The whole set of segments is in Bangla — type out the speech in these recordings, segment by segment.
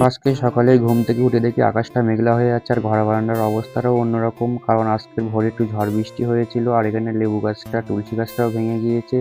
আজকে সকালে ঘুম থেকে উঠে দেখি আকাশটা মেঘলা হয়ে যাচ্ছে আর ঘর বারান্দার অবস্থাটাও অন্যরকম, কারণ আজকে ভোরে একটু ঝড় বৃষ্টি হয়েছিল আর এখানে লেবু গাছটা তুলসী গাছটাও ভেঙে গিয়েছে।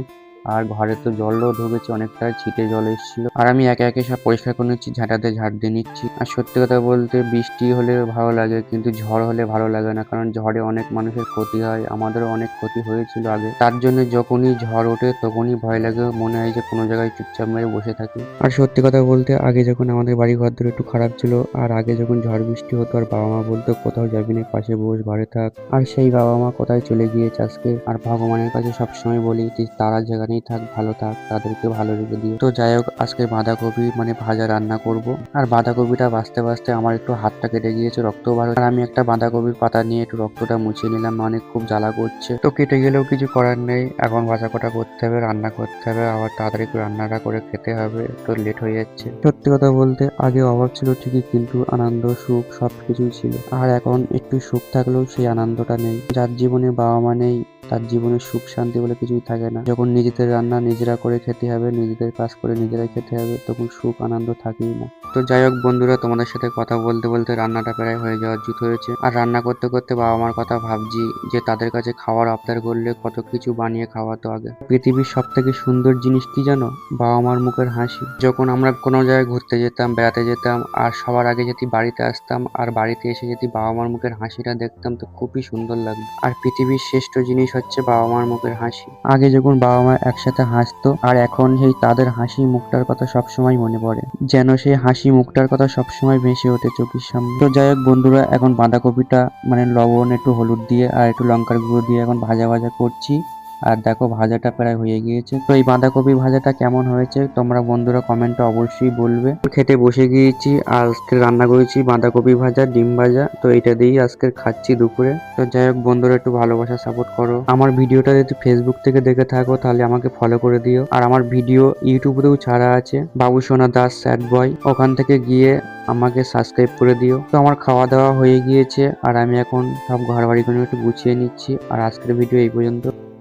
আর ঘরে তো জলও ঢুকেছে, অনেকটা ছিটে জল এসেছিল আর আমি একে একে সব পরিষ্কার করে নিচ্ছি, ঝাঁটাতে ঝাড় দিয়ে নিচ্ছি। আর সত্যি কথা বলতে বৃষ্টি হলে ভালো লাগে, কিন্তু ঝড় হলে ভালো লাগে না, কারণ ঝড়ে অনেক মানুষের ক্ষতি হয়, আমাদেরও অনেক ক্ষতি হয়েছিল আগে। তার জন্য যখনই ঝড় ওঠে তখনই ভয় লাগে, মনে হয় যে কোনো জায়গায় চুপচাপ মেরে বসে থাকি। আর সত্যি কথা বলতে আগে যখন আমাদের বাড়ি ঘরদোর একটু খারাপ ছিল আর আগে যখন ঝড় বৃষ্টি হতো আর বাবা মা বলতো কোথাও যাবি না, পাশে বস, ঘরে থাক, আর সেই বাবা মা কোথায় চলে গিয়েছে আজকে। আর ভগবানের কাছে সবসময় বলি যে তারা যেখানেই থাক ভালো থাক, তাদেরকে ভালো রেখে দিও। তো যাই হোক, আজকে বাঁধাকপি মানে ভাজা রান্না করব। আর বাঁধাকপিটা বাঁচতে বাঁচতে আমার একটু হাতটা কেটে গিয়েছে, রক্ত বার হচ্ছে। আর আমি একটা বাঁধাকপির পাতা নিয়ে একটু রক্তটা মুছিয়ে নিলাম, মানে খুব জ্বালা করছে। তো কেটে গেলেও কিছু করার নেই, এখন ভাজা কটা করতে হবে, রান্না করতে হবে, আবার তাড়াতাড়ি একটু রান্নাটা করে খেতে হবে, একটু লেট হয়ে যাচ্ছে। সত্যি কথা বলতে আগে অভাব ছিল ঠিকই, কিন্তু আনন্দ সুখ সবকিছুই ছিল। আর এখন একটু সুখ থাকলেও সেই আনন্দটা নেই। যার জীবনে বাবা মা নেই তার জীবনে সুখ শান্তি বলে কিছুই থাকে না। যখন নিজেদের রান্না নিজেরা করে খেতে হবে, নিজেদের কাজ করে নিজেরাই খেতে হবে, তখন সুখ আনন্দ থাকেই না। তো যাই হোক বন্ধুরা, তোমাদের সাথে কথা বলতে বলতে রান্নাটা প্রায় হয়ে যাওয়ার জুত হয়েছে। আর রান্না করতে করতে বাবা মার কথা ভাবছি যে তাদের কাছে খাওয়ার আবদার করলে কত কিছু বানিয়ে খাওয়াতো আগে। পৃথিবীর সব থেকে সুন্দর জিনিস কি জানো? বাবা মার মুখের হাসি। যখন আমরা কোনো জায়গায় ঘুরতে যেতাম, বেড়াতে যেতাম, আর সবার আগে যদি বাড়িতে আসতাম আর বাড়িতে এসে যদি বাবা মার মুখের হাসিটা দেখতাম তো খুবই সুন্দর লাগতো। আর পৃথিবীর শ্রেষ্ঠ জিনিস হচ্ছে বাবা মার মুখের হাসি। আগে যখন বাবা মা একসাথে হাসতো আর এখন সেই তাদের হাসি মুখটার কথা সবসময় মনে পড়ে, যেন সেই হাসি মুখটার কথা সবসময় ভেসে ওঠে চোখের সামনে। তো যাই হোক বন্ধুরা, এখন বাঁধাকপিটা মানে লবণ একটু হলুদ দিয়ে আর একটু লঙ্কার গুঁড়ো দিয়ে এখন ভাজা ভাজা করছি। আর দেখো ভাজাটা প্রায় হয়ে গিয়েছে। তো এই বাঁধাকপি ভাজাটা কেমন হয়েছে তোমরা বন্ধুরা কমেন্টে অবশ্যই বলবে। খেতে বসে গিয়েছি আর আজকে রান্না করেছি বাঁধাকপি ভাজা, ডিম ভাজা। তো এটা দিয়েই আজকে খাচ্ছি দুপুরে। তো যাই হোক বন্ধুরা, একটু ভালোবাসা সাপোর্ট করো। আমার ভিডিওটা যদি ফেসবুক থেকে দেখে থাকো তাহলে আমাকে ফলো করে দিও। আর আমার ভিডিও ইউটিউবেও ছাড়া আছে, বাবুসোনা দাস স্যাড বয়, ওখান থেকে গিয়ে আমাকে সাবস্ক্রাইব করে দিও। তো আমার খাওয়া দাওয়া হয়ে গিয়েছে আর আমি এখন সব ঘর বাড়িগুলো একটু গুছিয়ে নিচ্ছি। আর আজকের ভিডিও এই পর্যন্ত।